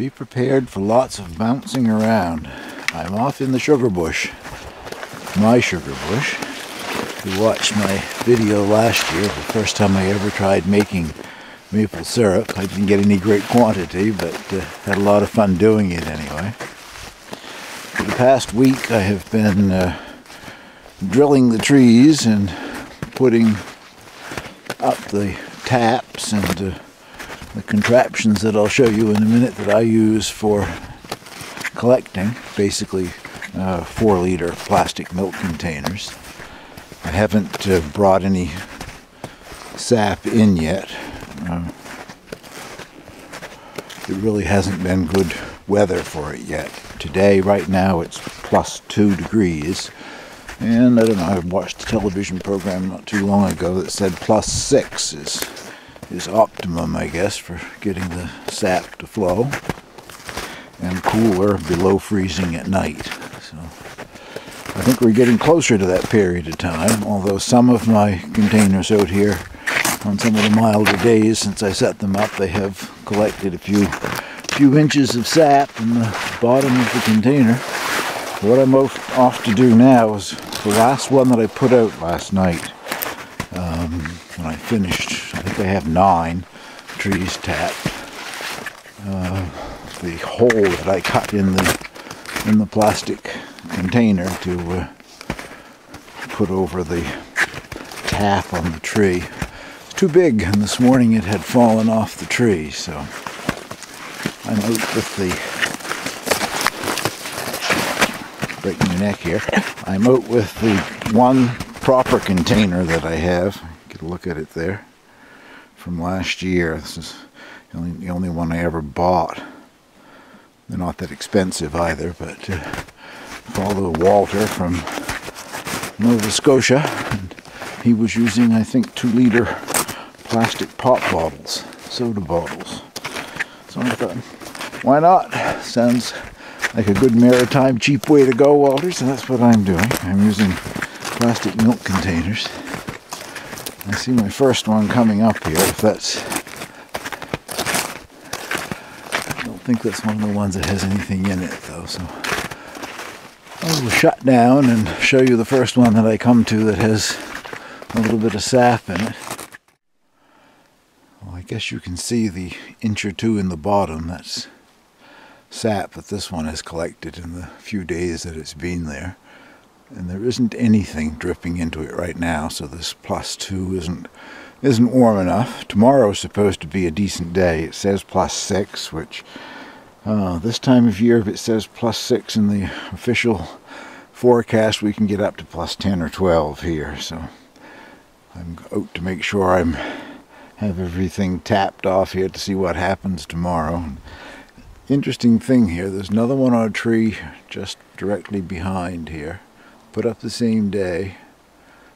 be prepared for lots of bouncing around. I'm off in the sugar bush, my sugar bush. If you watched my video last year, the first time I ever tried making maple syrup. I didn't get any great quantity, but had a lot of fun doing it anyway. For the past week I have been drilling the trees and putting up the taps and the contraptions that I'll show you in a minute that I use for collecting, basically 4-liter plastic milk containers. I haven't brought any sap in yet. It really hasn't been good weather for it yet. Today, right now, it's plus 2 degrees. And I don't know, I watched a television program not too long ago that said plus 6 is optimum, I guess, for getting the sap to flow. And cooler, below freezing at night. So I think we're getting closer to that period of time, although some of my containers out here, on some of the milder days since I set them up, they have collected a few inches of sap in the bottom of the container. What I'm off to do now is the last one that I put out last night. When I finished, I think I have 9 trees tapped. The hole that I cut in the plastic container to put over the tap on the tree. Too big, and this morning it had fallen off the tree, so I'm out with the, breaking my neck here, I'm out with the one proper container that I have. Get a look at it there, from last year. This is the only one I ever bought. They're not that expensive either, but follow Walter from Nova Scotia, and he was using, I think, 2-liter plastic pop bottles, soda bottles. So I thought, why not? Sounds like a good maritime cheap way to go, Walter, so that's what I'm doing. I'm using plastic milk containers. I see my first one coming up here. If that's, I don't think that's one of the ones that has anything in it though, so I will shut down and show you the first one that I come to that has a little bit of sap in it. Well, I guess you can see the inch or 2 in the bottom. That's sap that this one has collected in the few days that it's been there. And there isn't anything dripping into it right now, so this plus 2 isn't warm enough. Tomorrow's supposed to be a decent day. It says plus 6, which this time of year, if it says plus 6 in the official forecast, we can get up to plus 10 or 12 here. So I'm out to make sure I have everything tapped off here to see what happens tomorrow. Interesting thing here, there's another one on a tree just directly behind here, put up the same day,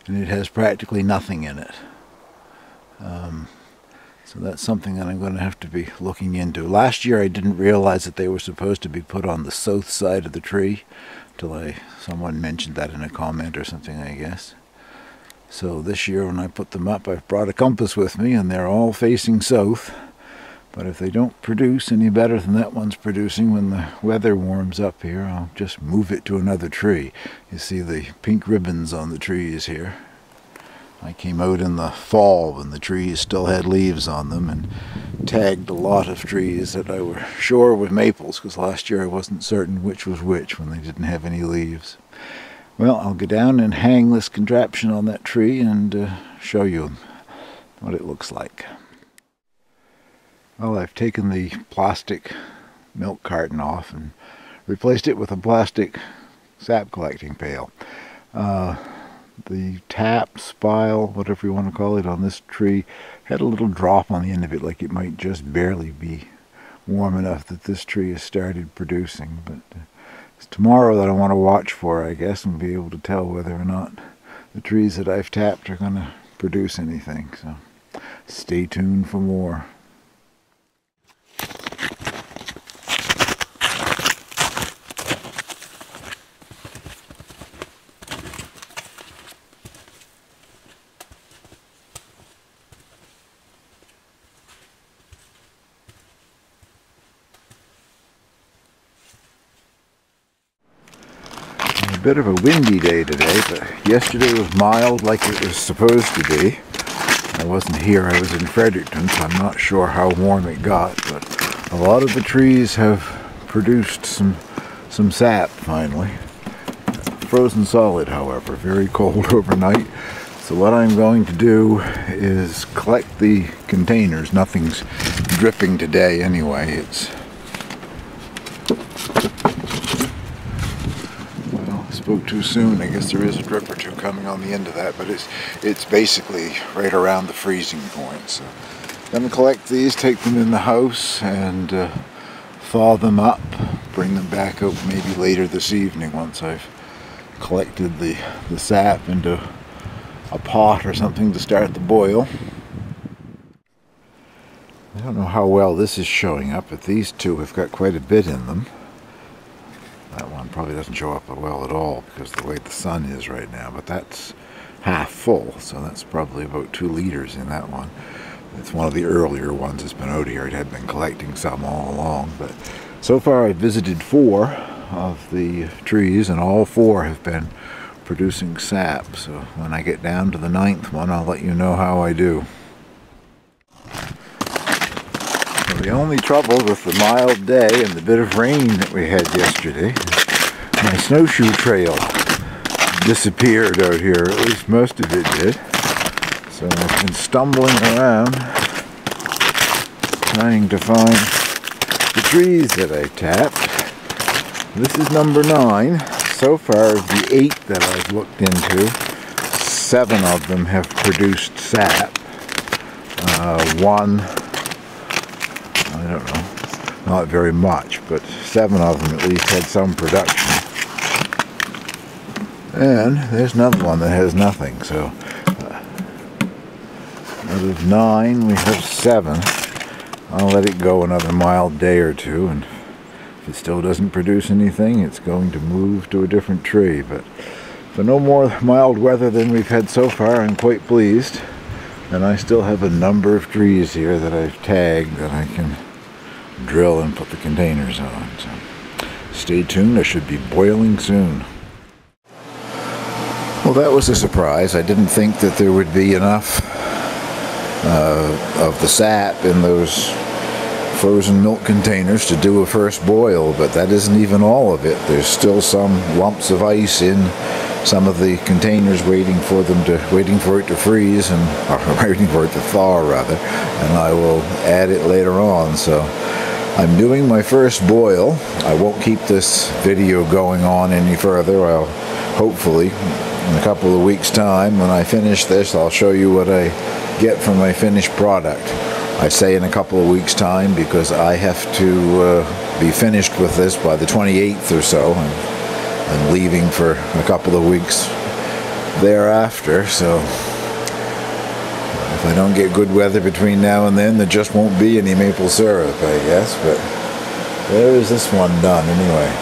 and it has practically nothing in it. So that's something that I'm going to have to be looking into. Last year I didn't realize that they were supposed to be put on the south side of the tree until someone mentioned that in a comment or something, I guess. So this year when I put them up, I've brought a compass with me and they're all facing south. But if they don't produce any better than that one's producing when the weather warms up here, I'll just move it to another tree. You see the pink ribbons on the trees here. I came out in the fall when the trees still had leaves on them and tagged a lot of trees that I were sure were maples, because last year I wasn't certain which was which when they didn't have any leaves. Well, I'll go down and hang this contraption on that tree and show you what it looks like. Well, I've taken the plastic milk carton off and replaced it with a plastic sap collecting pail. The tap, spile, whatever you want to call it, on this tree had a little drop on the end of it, like it might just barely be warm enough that this tree has started producing. But it's tomorrow that I want to watch for, I guess, and be able to tell whether or not the trees that I've tapped are going to produce anything. So stay tuned for more. a bit of a windy day today, but yesterday was mild like it was supposed to be. I wasn't here, I was in Fredericton, so I'm not sure how warm it got, but a lot of the trees have produced some sap finally. Frozen solid, however, very cold overnight. So what I'm going to do is collect the containers. Nothing's dripping today anyway. Well, I spoke too soon. I guess there is a drip or two coming on the end of that, but it's basically right around the freezing point. So I'm going to collect these, take them in the house, and thaw them up, bring them back out maybe later this evening once I've collected the sap into a pot or something to start the boil. I don't know how well this is showing up, but these two have got quite a bit in them. That one probably doesn't show up well at all because of the way the sun is right now, but that's half full, so that's probably about 2 liters in that one. It's one of the earlier ones that's been out here. It had been collecting some all along, but so far I've visited 4 of the trees, and all 4 have been producing sap. So when I get down to the 9th one, I'll let you know how I do. So the only trouble with the mild day and the bit of rain that we had yesterday, my snowshoe trail disappeared out here. At least most of it did. So I've been stumbling around trying to find the trees that I tapped. This is number 9. So far, of the 8 that I've looked into, 7 of them have produced sap. One, I don't know, not very much, but 7 of them at least had some production. And there's another one that has nothing, so out of 9 we have 7. I'll let it go another mild day or two, and if it still doesn't produce anything, it's going to move to a different tree. But for no more mild weather than we've had so far, I'm quite pleased. And I still have a number of trees here that I've tagged that I can drill and put the containers on. So stay tuned, I should be boiling soon. Well, that was a surprise. I didn't think that there would be enough of the sap in those frozen milk containers to do a first boil, but that isn't even all of it. There's still some lumps of ice in some of the containers waiting for it to freeze, and waiting for it to thaw rather, and I will add it later on. So I'm doing my first boil. I won't keep this video going on any further. I'll hopefully in a couple of weeks time, when I finish this, I'll show you what I get from my finished product. I say in a couple of weeks time because I have to be finished with this by the 28th or so, and I'm leaving for a couple of weeks thereafter. So if I don't get good weather between now and then, there just won't be any maple syrup, I guess. But there is this one done anyway.